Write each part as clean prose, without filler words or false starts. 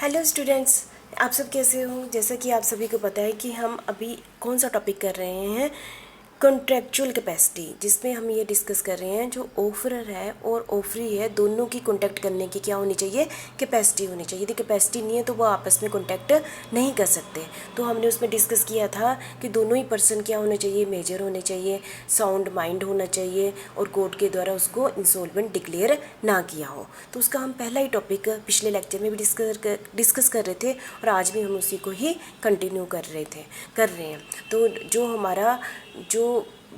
Hello students, आप सब कैसे हो। जैसा कि आप सभी को पता है कि हम अभी कौन सा टॉपिक कर रहे हैं, कॉन्ट्रेक्चुअल कैपेसिटी, जिसमें हम ये डिस्कस कर रहे हैं जो ऑफरर है और ऑफरी है, दोनों की कॉन्टैक्ट करने की क्या होनी चाहिए, कैपेसिटी होनी चाहिए। यदि कैपेसिटी नहीं है तो वो आपस में कॉन्टैक्ट नहीं कर सकते। तो हमने उसमें डिस्कस किया था कि दोनों ही पर्सन क्या होने चाहिए, मेजर होने चाहिए, साउंड माइंड होना चाहिए और कोर्ट के द्वारा उसको इंसॉल्वेंट डिक्लेयर ना किया हो। तो उसका हम पहला ही टॉपिक पिछले लेक्चर में भी डिस्कस कर रहे थे और आज भी हम उसी को ही कंटिन्यू कर रहे हैं। तो जो हमारा जो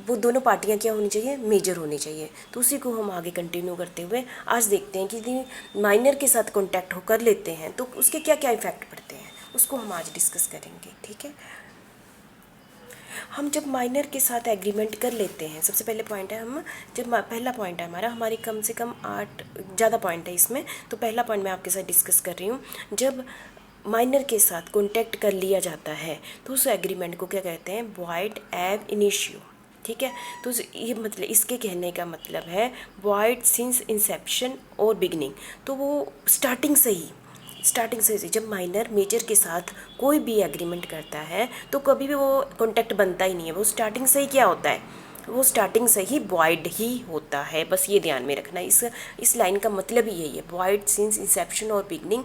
वो दोनों पार्टियां क्या होनी चाहिए, मेजर होनी चाहिए। तो उसी को हम आगे कंटिन्यू करते हुए आज देखते हैं कि यदि माइनर के साथ कॉन्टैक्ट होकर लेते हैं तो उसके क्या क्या इफेक्ट पड़ते हैं, उसको हम आज डिस्कस करेंगे। ठीक है, हम जब माइनर के साथ एग्रीमेंट कर लेते हैं, सबसे पहले पॉइंट है, हम जब पहला पॉइंट है हमारी कम से कम 8 ज़्यादा पॉइंट है इसमें। तो पहला पॉइंट मैं आपके साथ डिस्कस कर रही हूँ। जब माइनर के साथ कॉन्टैक्ट कर लिया जाता है तो उस एग्रीमेंट को क्या कहते हैं, वॉइड एब इनिशियो। ठीक है, तो ये मतलब इसके कहने का मतलब है वॉइड सिंस इंसेप्शन और बिगनिंग। तो वो स्टार्टिंग से ही जब माइनर मेजर के साथ कोई भी एग्रीमेंट करता है तो कभी भी वो कॉन्टैक्ट बनता ही नहीं है। वो स्टार्टिंग से ही क्या होता है, वो स्टार्टिंग से ही वॉइड ही होता है। बस ये ध्यान में रखना, इस लाइन का मतलब ही यही है, वॉइड सिंस इंसेप्शन और बिगनिंग।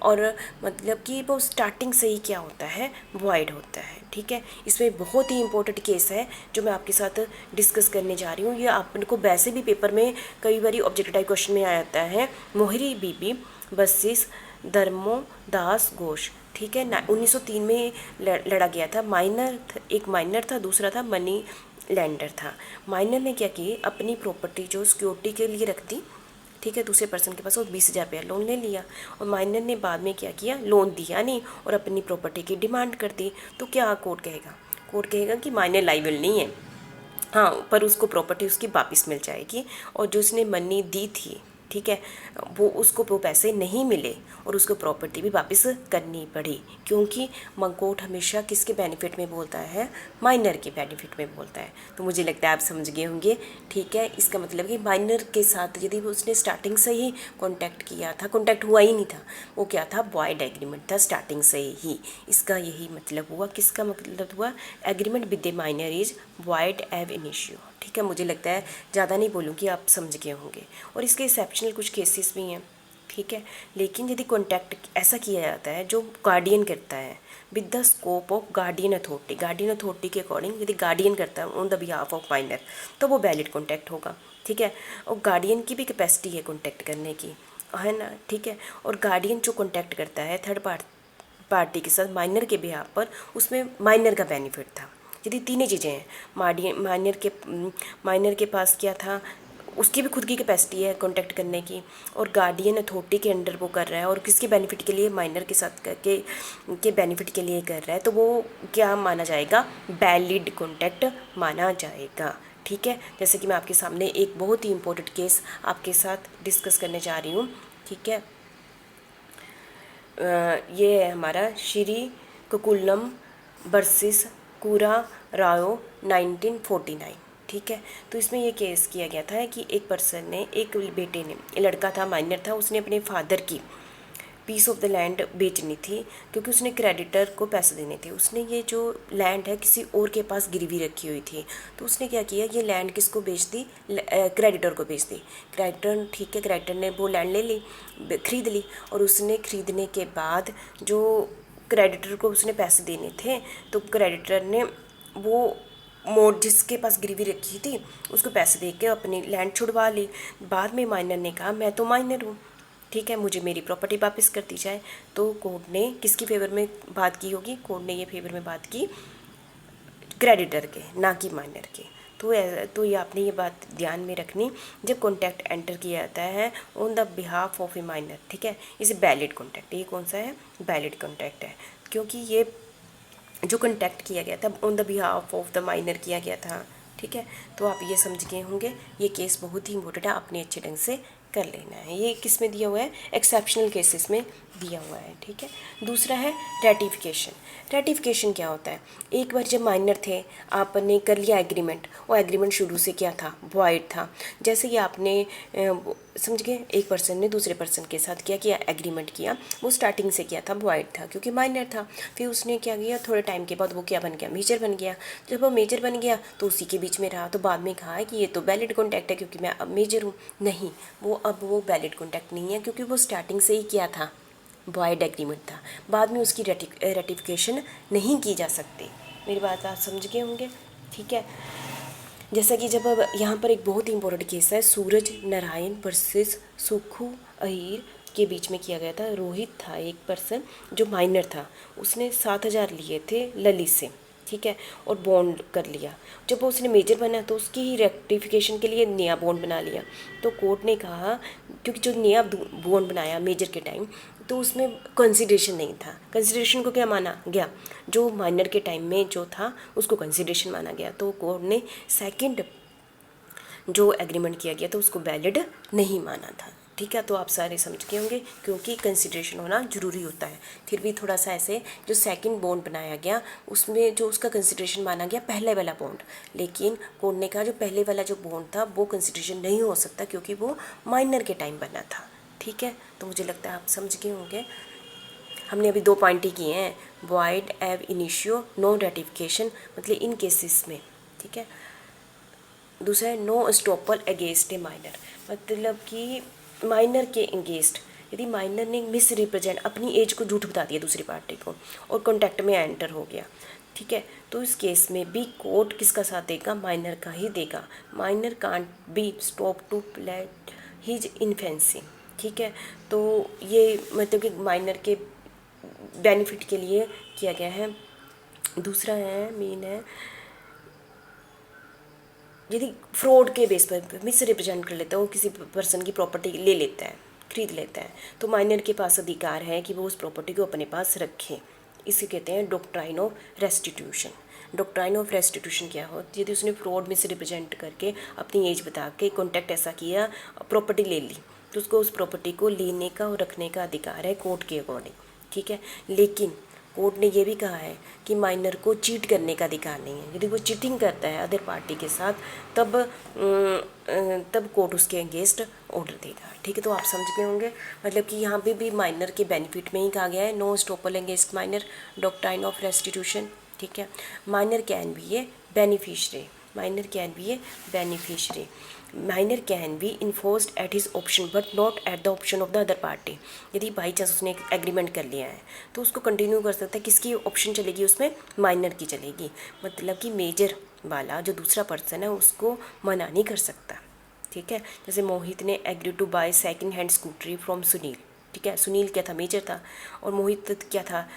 और मतलब कि वो स्टार्टिंग से ही क्या होता है, वॉइड होता है। ठीक है, इसमें बहुत ही इंपॉर्टेंट केस है जो मैं आपके साथ डिस्कस करने जा रही हूँ। ये आपको वैसे भी पेपर में कई बार ऑब्जेक्टिव टाइप क्वेश्चन में आ जाता है। मोहरी बीबी वर्सेस धर्मो दास घोष। ठीक है ना, 1903 में लड़ा गया था। एक माइनर था, दूसरा था मनी लैंडर था। माइनर ने क्या की, अपनी प्रॉपर्टी जो सिक्योरिटी के लिए रख दी। ठीक है, दूसरे पर्सन के पास वो 20,000 रुपया लोन ले लिया और माइनर ने बाद में क्या किया, लोन दिया नहीं और अपनी प्रॉपर्टी की डिमांड कर दी। तो क्या कोर्ट कहेगा, कोर्ट कहेगा कि माइनर लायबल नहीं है, हाँ, पर उसको प्रॉपर्टी उसकी वापस मिल जाएगी। और जो उसने मनी दी थी, ठीक है, वो उसको वो पैसे नहीं मिले और उसको प्रॉपर्टी भी वापस करनी पड़ी, क्योंकि कोर्ट हमेशा किसके बेनिफिट में बोलता है, माइनर के बेनिफिट में बोलता है। तो मुझे लगता है आप समझ गए होंगे। ठीक है, इसका मतलब कि माइनर के साथ यदि उसने स्टार्टिंग से ही कॉन्टैक्ट किया था, कॉन्टैक्ट हुआ ही नहीं था, वो क्या था, वॉइड एग्रीमेंट था स्टार्टिंग से ही। इसका यही मतलब हुआ, किसका मतलब हुआ, agreement with the minor is void एब इनिशियो। ठीक है, मुझे लगता है ज़्यादा नहीं बोलूँगी, आप समझ गए होंगे। और इसके एक्सेप्शनल कुछ केसेस भी हैं। ठीक है, लेकिन यदि कॉन्टैक्ट ऐसा किया जाता है जो गार्डियन करता है with the scope of guardian authority के अकॉर्डिंग, यदि गार्डियन करता है on the behalf of minor, तो वो वैलिड कॉन्टैक्ट होगा। ठीक है, और गार्डियन की भी कैपेसिटी है कॉन्टैक्ट करने की, है ना। ठीक है, और गार्डियन जो कॉन्टैक्ट करता है थर्ड पार्टी के साथ माइनर के बिहाफ पर, उसमें माइनर का बेनिफिट था। यदि तीनों चीज़ें हैं, माइनर के पास क्या था, उसकी भी खुद की कैपेसिटी है कॉन्टैक्ट करने की, और गार्डियन अथॉरिटी के अंडर वो कर रहा है और किसके बेनिफिट के लिए, माइनर के साथ के बेनिफिट के लिए कर रहा है, तो वो क्या माना जाएगा, वैलिड कॉन्टैक्ट माना जाएगा। ठीक है, जैसे कि मैं आपके सामने एक बहुत ही इंपॉर्टेंट केस आपके साथ डिस्कस करने जा रही हूँ। ठीक है, ये है हमारा श्री कुकुलम वर्सेस कूरा रायो 1949। ठीक है, तो इसमें ये केस किया गया था कि एक पर्सन ने, एक बेटे ने, लड़का था, माइनर था, उसने अपने फादर की पीस ऑफ द लैंड बेचनी थी क्योंकि उसने क्रेडिटर को पैसे देने थे। उसने ये जो लैंड है किसी और के पास गिरवी रखी हुई थी, तो उसने क्या किया, ये लैंड किसको बेच दी, क्रेडिटर को बेच दी। क्रेडिटर, ठीक है, क्रेडिटर ने वो लैंड ले ली, खरीद ली, और उसने खरीदने के बाद जो क्रेडिटर को उसने पैसे देने थे, तो क्रेडिटर ने वो जिसके पास गिरवी रखी थी उसको पैसे दे के अपनी लैंड छुड़वा ली। बाद में माइनर ने कहा मैं तो माइनर हूँ, ठीक है, मुझे मेरी प्रॉपर्टी वापस कर दी जाए। तो कोर्ट ने किसकी फेवर में बात की होगी, कोर्ट ने ये फेवर में बात की क्रेडिटर के, ना कि माइनर के। तो ये आपने ये बात ध्यान में रखनी, जब कॉन्टैक्ट एंटर किया जाता है on the behalf of A minor, ठीक है, इसे वैलिड कॉन्टैक्ट, ये कौन सा है, वैलिड कॉन्टैक्ट है, क्योंकि ये जो कॉन्टैक्ट किया गया था on the behalf of the minor किया गया था। ठीक है, तो आप ये समझ गए होंगे, ये केस बहुत ही इंपॉर्टेंट है, आपने अच्छे ढंग से कर लेना है। ये किस में दिया हुआ है, एक्सेप्शनल केसेस में दिया हुआ है, ठीक है। दूसरा है रेटिफिकेशन। रेटिफिकेशन क्या होता है, एक बार जब माइनर थे आपने कर लिया एग्रीमेंट, वो एग्रीमेंट शुरू से क्या था, वॉइड था। जैसे कि आपने समझ गए, एक पर्सन ने दूसरे पर्सन के साथ किया एग्रीमेंट किया, वो स्टार्टिंग से क्या था, वॉइड था क्योंकि माइनर था। फिर उसने क्या किया, थोड़े टाइम के बाद वो क्या बन गया, मेजर बन गया। जब वो मेजर बन गया तो उसी के बीच में रहा, तो बाद में कहा कि ये तो वैलिड कॉन्टैक्ट है क्योंकि मैं अब मेजर हूँ। नहीं, अब वो वैलिड कॉन्टैक्ट नहीं है क्योंकि वो स्टार्टिंग से ही क्या था, वॉइड एग्रीमेंट था। बाद में उसकी रेटिफिकेशन नहीं की जा सकती। मेरी बात आप समझ गए होंगे, ठीक है। जैसा कि जब अब यहाँ पर एक बहुत ही इंपॉर्टेंट केस है, सूरज नारायण वर्सेस सुखू अहीर के बीच में किया गया था। रोहित था एक पर्सन जो माइनर था, उसने 7,000 लिए थे ललित से, ठीक है, और बॉन्ड कर लिया। जब उसने मेजर बना तो उसकी ही रेक्टिफिकेशन के लिए नया बॉन्ड बना लिया। तो कोर्ट ने कहा, क्योंकि जो नया बॉन्ड बनाया मेजर के टाइम, तो उसमें कंसिडरेशन नहीं था। कंसिडरेशन को क्या माना गया, जो माइनर के टाइम में जो था उसको कंसिडरेशन माना गया। तो कोर्ट ने सेकंड जो एग्रीमेंट किया गया था उसको वैलिड नहीं माना था, ठीक है। तो आप सारे समझ गए होंगे क्योंकि कंसिडरेशन होना ज़रूरी होता है। फिर भी थोड़ा सा ऐसे, जो सेकंड बॉन्ड बनाया गया उसमें जो उसका कंसिडरेशन माना गया पहले वाला बॉन्ड, लेकिन कोर्ट ने कहा जो पहले वाला जो बॉन्ड था वो कंसिडरेशन नहीं हो सकता क्योंकि वो माइनर के टाइम बना था, ठीक है। तो मुझे लगता है आप समझ गए होंगे। हमने अभी 2 पॉइंट ही किए हैं, वॉइड एब इनिशियो नो रेटिफिकेशन, मतलब इन केसेस में, ठीक है। दूसरा है no estoppel against a minor, मतलब कि माइनर के अगेंस्ट यदि माइनर ने मिस रिप्रेजेंट अपनी एज को झूठ बता दिया दूसरी पार्टी को और कॉन्टैक्ट में एंटर हो गया, ठीक है, तो इस केस में भी कोर्ट किसका साथ देगा, माइनर का ही देगा। Minor can't be stop to let his infancy, ठीक है। तो ये मतलब कि माइनर के बेनिफिट के लिए किया गया है। दूसरा है मेन है, यदि फ्रॉड के बेस पर मिस रिप्रेजेंट कर लेता है, वो किसी पर्सन की प्रॉपर्टी ले लेता है, खरीद लेता है, तो माइनर के पास अधिकार है कि वो उस प्रॉपर्टी को अपने पास रखे। इसे कहते हैं doctrine of restitution. Doctrine of restitution क्या हो, यदि उसने फ्रॉड मिस रिप्रेजेंट करके अपनी एज बता के कॉन्टैक्ट ऐसा किया, प्रॉपर्टी ले ली, तो उसको उस प्रॉपर्टी को लेने का और रखने का अधिकार है कोर्ट के अकॉर्डिंग, ठीक है। लेकिन कोर्ट ने ये भी कहा है कि माइनर को चीट करने का अधिकार नहीं है। यदि वो चीटिंग करता है अदर पार्टी के साथ, तब कोर्ट उसके अगेंस्ट ऑर्डर देगा, ठीक है। तो आप समझ गए होंगे, मतलब कि यहाँ पे भी माइनर के बेनिफिट में ही कहा गया है no estoppel against minor, doctrine of restitution, ठीक है। Minor can be a beneficiary, minor can be a beneficiary, minor can be enforced at his option but not at the option of the other party. यदि by chance उसने एक agreement कर लिया है तो उसको कंटिन्यू कर सकता है, किसकी ऑप्शन चलेगी उसमें, माइनर की चलेगी। मतलब कि मेजर वाला जो दूसरा पर्सन है उसको मना नहीं कर सकता, ठीक है। जैसे मोहित ने agree to buy second hand scooty from Sunil, ठीक है। सुनील क्या था, मेजर था, और मोहित क्या था,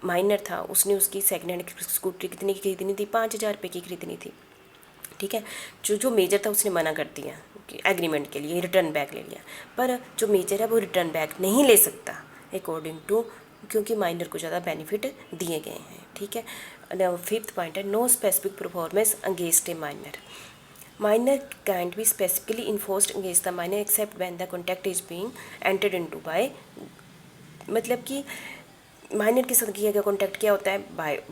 माइनर था। उसने उसकी सेकंड हैंड स्कूटरी कितने की खरीदनी थी, 5,000 रुपये की खरीदनी थी, ठीक है। जो मेजर था उसने मना कर दिया एग्रीमेंट के लिए, रिटर्न बैक ले लिया, पर जो मेजर है वो रिटर्न बैक नहीं ले सकता अकॉर्डिंग टू, क्योंकि माइनर को ज़्यादा बेनिफिट दिए गए हैं, ठीक है। फिफ्थ पॉइंट है no specific performance against a minor, minor can't be specifically enforced against the minor except when the contract is being entered into by, मतलब कि माइनर के साथ किया गया कॉन्टैक्ट क्या होता है,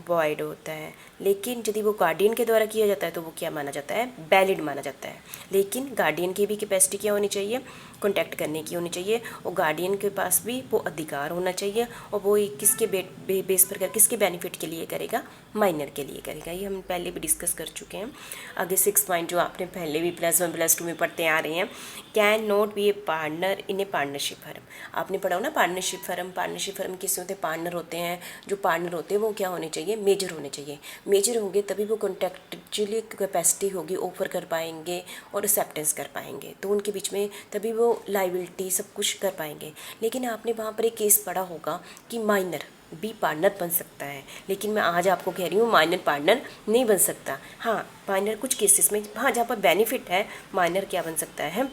वॉइड होता है। लेकिन यदि वो गार्डियन के द्वारा किया जाता है तो वो क्या माना जाता है, वैलिड माना जाता है। लेकिन गार्डियन की भी कैपेसिटी क्या होनी चाहिए, कॉन्टैक्ट करने की होनी चाहिए, और गार्डियन के पास भी वो अधिकार होना चाहिए, और वो किसके बेस पर किसके बेनिफिट के लिए करेगा, माइनर के लिए करेगा। ये हम पहले भी डिस्कस कर चुके हैं। आगे 6 पॉइंट जो आपने पहले भी +1 +2 में पढ़ते आ रहे हैं, can not be A partner in A partnership firm. आपने पढ़ा हो ना पार्टनरशिप फर्म, पार्टनरशिप फर्म किससे होते हैं, पार्टनर होते हैं। जो पार्टनर होते हैं वो क्या होने चाहिए, मेजर होने चाहिए। मेजर होंगे तभी वो कॉन्ट्रैक्चुअली कैपेसिटी होगी, ऑफर कर पाएंगे और एक्सेप्टेंस कर पाएंगे, तो उनके बीच में तभी वो लाइबिलिटी सब कुछ कर पाएंगे। लेकिन आपने वहाँ पर एक केस पढ़ा होगा कि माइनर भी पार्टनर बन सकता है, लेकिन मैं आज आपको कह रही हूँ माइनर पार्टनर नहीं बन सकता। हाँ, माइनर कुछ केसेस में, हाँ, जहाँ पर बेनिफिट है माइनर क्या बन सकता है,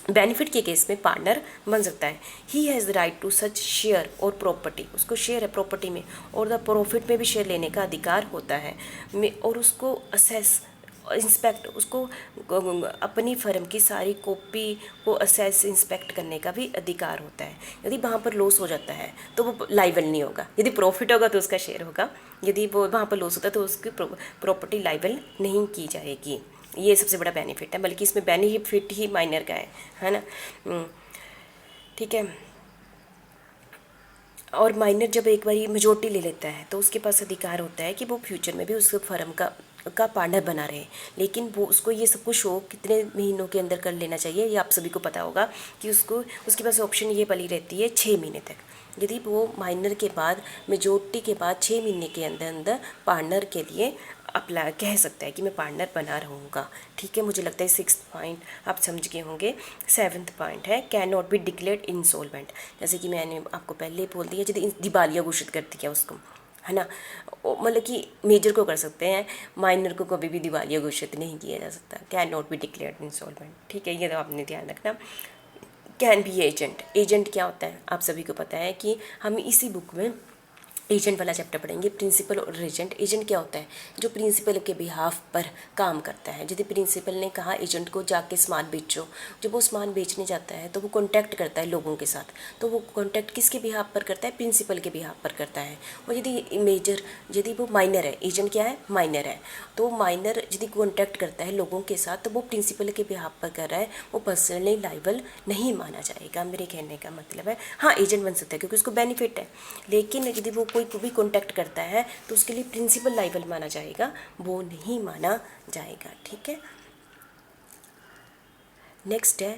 बेनिफिट के केस में पार्टनर बन सकता है। He has the right to such share और प्रॉपर्टी, उसको शेयर है प्रॉपर्टी में, और द प्रॉफिट में भी शेयर लेने का अधिकार होता है, और उसको असेस इंस्पेक्ट उसको अपनी फर्म की सारी कॉपी को असेस इंस्पेक्ट करने का भी अधिकार होता है। यदि वहाँ पर लॉस हो जाता है तो वो लाइबल नहीं होगा, यदि प्रॉफिट होगा तो उसका शेयर होगा, यदि वो वहाँ पर लॉस होता है तो उसकी प्रॉपर्टी लाइबल नहीं की जाएगी। ये सबसे बड़ा बेनिफिट है, बल्कि इसमें बेनिफिट ही माइनर का है ना। ठीक है। और माइनर जब एक बार मेजोरिटी ले लेता है तो उसके पास अधिकार होता है कि वो फ्यूचर में भी उस फर्म का पार्टनर बना रहे, लेकिन वो उसको ये सब कुछ शो कितने महीनों के अंदर कर लेना चाहिए, ये आप सभी को पता होगा कि उसके पास ऑप्शन ये पली रहती है 6 महीने तक। यदि वो माइनर के बाद मेजोरिटी के बाद 6 महीने के अंदर अंदर पार्टनर के लिए अप्लाई कह सकता है कि मैं पार्टनर बना रहूँगा। ठीक है, मुझे लगता है 6th पॉइंट आप समझ गए होंगे। 7th पॉइंट है can not be declared insolvent. जैसे कि मैंने आपको पहले ही बोल दिया, यदि दिवालिया घोषित कर दिया उसको, है ना, मतलब कि मेजर को कर सकते हैं, माइनर को कभी भी दिवालिया घोषित नहीं किया जा सकता। Can not be declared insolvent. ठीक है, ये तो आपने ध्यान रखना। Can be agent. एजेंट क्या होता है आप सभी को पता है कि हम इसी बुक में एजेंट वाला चैप्टर पढ़ेंगे, प्रिंसिपल और एजेंट। एजेंट क्या होता है? जो प्रिंसिपल के बिहाफ पर काम करता है। यदि प्रिंसिपल ने कहा एजेंट को जाके सामान बेचो, जब वो सामान बेचने जाता है तो वो कॉन्टैक्ट करता है लोगों के साथ, तो वो कॉन्टैक्ट किसके बिहाफ पर करता है? प्रिंसिपल के बिहाफ पर करता है। और यदि वो माइनर है, एजेंट क्या है? माइनर है, तो माइनर यदि कॉन्टैक्ट करता है लोगों के साथ तो वो प्रिंसिपल के बिहाफ पर कर रहा है, वो पर्सनली लाइबल नहीं माना जाएगा। मेरे कहने का मतलब है, हाँ एजेंट बन सकता है क्योंकि उसको बेनिफिट है, लेकिन यदि वो कोई भी कॉन्टैक्ट करता है तो उसके लिए प्रिंसिपल लाइबल माना जाएगा, वो नहीं माना जाएगा। ठीक है। नेक्स्ट है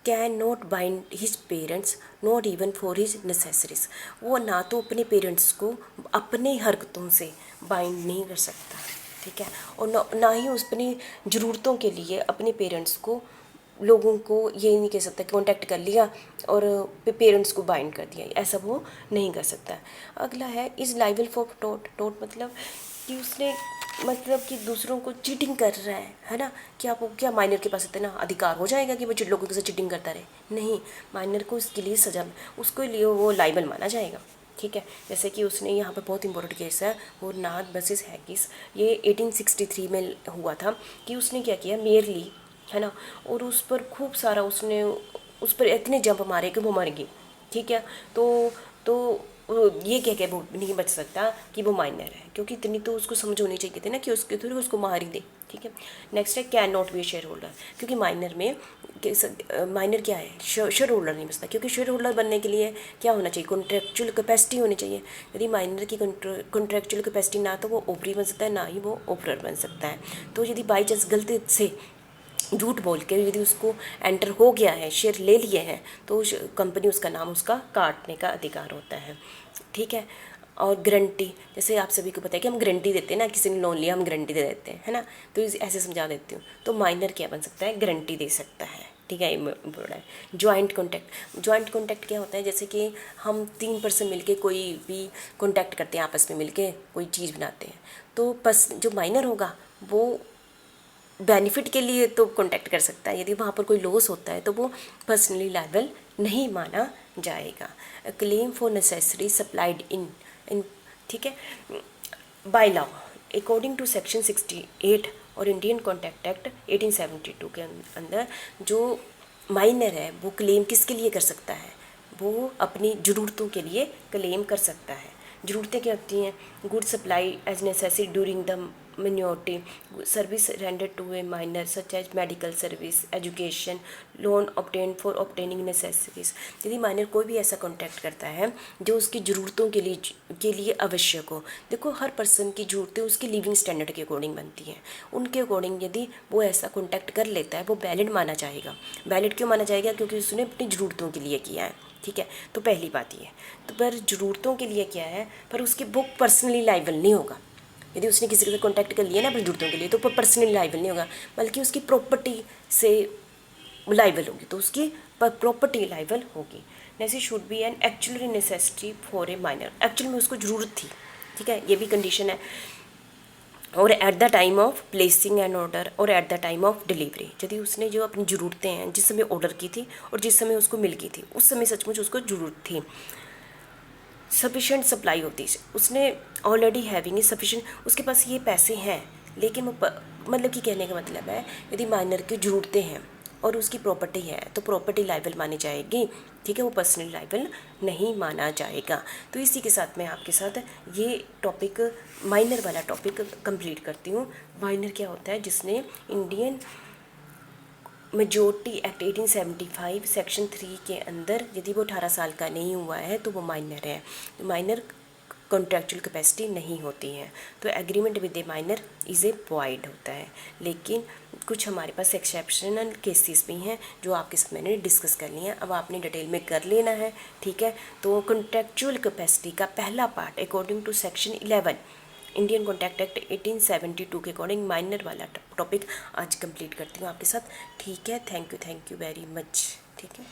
can not bind his parents not even for his necessaries. वो ना तो अपने पेरेंट्स को अपने हरकतों से बाइंड नहीं कर सकता, ठीक है, और ना ही उस अपनी ज़रूरतों के लिए अपने पेरेंट्स को, लोगों को ये नहीं कह सकता कि कॉन्टैक्ट कर लिया और पेरेंट्स को बाइंड कर दिया, ऐसा वो नहीं कर सकता। अगला है इज़ लाइबल फॉर टोट। टोट मतलब कि उसने मतलब कि दूसरों को चीटिंग कर रहा है ना। क्या माइनर के पास इतना अधिकार हो जाएगा कि वो लोगों के साथ चीटिंग करता रहे? नहीं, माइनर को उसके लिए सजा, उसके लिए वो लाइबल माना जाएगा। ठीक है, जैसे कि उसने यहाँ पे बहुत इंपॉर्टेंट केस है वो नाथ वर्सेस हैगिस, ये 1863 में हुआ था कि उसने क्या किया, मेयर ली, है ना, और उस पर खूब सारा उसने उस पर इतने जंप मारे कि वो मर गई। ठीक है, तो ये कह के वो नहीं बच सकता कि वो माइनर है, क्योंकि इतनी तो उसको समझ होनी चाहिए थी ना कि उसके थ्रू उसको मार ही दे। ठीक है। नेक्स्ट है can not be share holder, क्योंकि माइनर में माइनर क्या है, शेयर होल्डर नहीं बचता, क्योंकि शेयर होल्डर बनने के लिए क्या होना चाहिए, कॉन्ट्रेक्चुअल कैपेसिटी होनी चाहिए। यदि माइनर की कॉन्ट्रेक्चुअल कैपेसिटी ना तो वो ओपरी बन सकता है, ना ही वो ओपरर बन सकता है। तो यदि बाई चांस गलती से झूठ बोल के यदि उसको एंटर हो गया है, शेयर ले लिए हैं, तो कंपनी उसका नाम उसका काटने का अधिकार होता है। ठीक है। और गारंटी, जैसे आप सभी को पता है कि हम गारंटी देते हैं ना, किसी ने लोन लिया हम गारंटी दे देते हैं, है ना, तो ऐसे समझा देती हूँ। तो माइनर क्या बन सकता है, गारंटी दे सकता है। ठीक है, इम्पोर्टेंट है। Joint contact. जॉइंट कॉन्टैक्ट क्या होता है, जैसे कि हम 3 पर्सन मिलके कोई भी कॉन्टैक्ट करते हैं, आपस में मिलके कोई चीज़ बनाते हैं, तो जो माइनर होगा वो बेनिफिट के लिए तो कॉन्टैक्ट कर सकता है, यदि वहाँ पर कोई लॉस होता है तो वो पर्सनली लायबल नहीं माना जाएगा। Claim for necessary supplied in ठीक है, by law according to section 68 और इंडियन कॉन्टैक्ट एक्ट 1872 के अंदर जो माइनर है वो क्लेम किसके लिए कर सकता है, वो अपनी ज़रूरतों के लिए क्लेम कर सकता है। ज़रूरतें क्या होती हैं, good supply as necessary during the minority service rendered to a minor such as medical service education loan obtained for obtaining necessities। यदि माइनर कोई भी ऐसा कॉन्टैक्ट करता है जो उसकी ज़रूरतों के लिए आवश्यक हो। देखो हर पर्सन की ज़रूरतें उसकी लिविंग स्टैंडर्ड के अकॉर्डिंग बनती हैं, उनके अकॉर्डिंग यदि वो ऐसा कॉन्टैक्ट कर लेता है वो वैलिड माना जाएगा। वैलिड क्यों माना जाएगा, क्योंकि उसने अपनी ज़रूरतों के लिए किया है। ठीक है, तो पहली बात ये, तो पर ज़रूरतों के लिए क्या है, पर उसकी बुक पर्सनली लाइबल नहीं होगा। यदि उसने किसी के साथ कॉन्टैक्ट कर लिया ना अपनी ज़रूरतों के लिए तो पर्सनली लाइबल नहीं होगा, बल्कि उसकी प्रॉपर्टी से लाइबल होगी, तो उसकी प्रॉपर्टी लाइबल होगी। Next should be an actually necessity for a minor, actual में उसको ज़रूरत थी। ठीक है, ये भी कंडीशन है। और at the time of placing an order और at the time of delivery, यदि उसने जो अपनी ज़रूरतें हैं जिस समय ऑर्डर की थी और जिस समय उसको मिल गई थी उस समय सचमुच उसको ज़रूरत थी। सफिशेंट सप्लाई होती है, उसने ऑलरेडी हैविंग सफिशेंट, उसके पास ये पैसे हैं लेकिन वो मतलब कि कहने का मतलब है यदि माइनर की ज़रूरतें हैं और उसकी प्रॉपर्टी है तो प्रॉपर्टी लाइबल मानी जाएगी, ठीक है, वो पर्सनल लाइबल नहीं माना जाएगा। तो इसी के साथ मैं आपके साथ ये टॉपिक माइनर वाला टॉपिक कंप्लीट करती हूँ। माइनर क्या होता है, जिसने इंडियन मेजोरिटी एक्ट 1875 सेक्शन 3 के अंदर यदि वो 18 साल का नहीं हुआ है तो वो माइनर है। माइनर कॉन्ट्रेक्चुअल कैपेसिटी नहीं होती है, तो agreement with A minor is a void होता है। लेकिन कुछ हमारे पास एक्सेप्शनल केसेस भी हैं जो आपके साथ मैंने डिस्कस कर लिए हैं, अब आपने डिटेल में कर लेना है, ठीक है। तो कॉन्ट्रेक्चुअल कैपेसिटी का पहला part according to section 11 Indian contract act 1872 के अकॉर्डिंग माइनर वाला टॉपिक आज कंप्लीट करती हूँ आपके साथ, ठीक है। थैंक यू वेरी मच, ठीक है।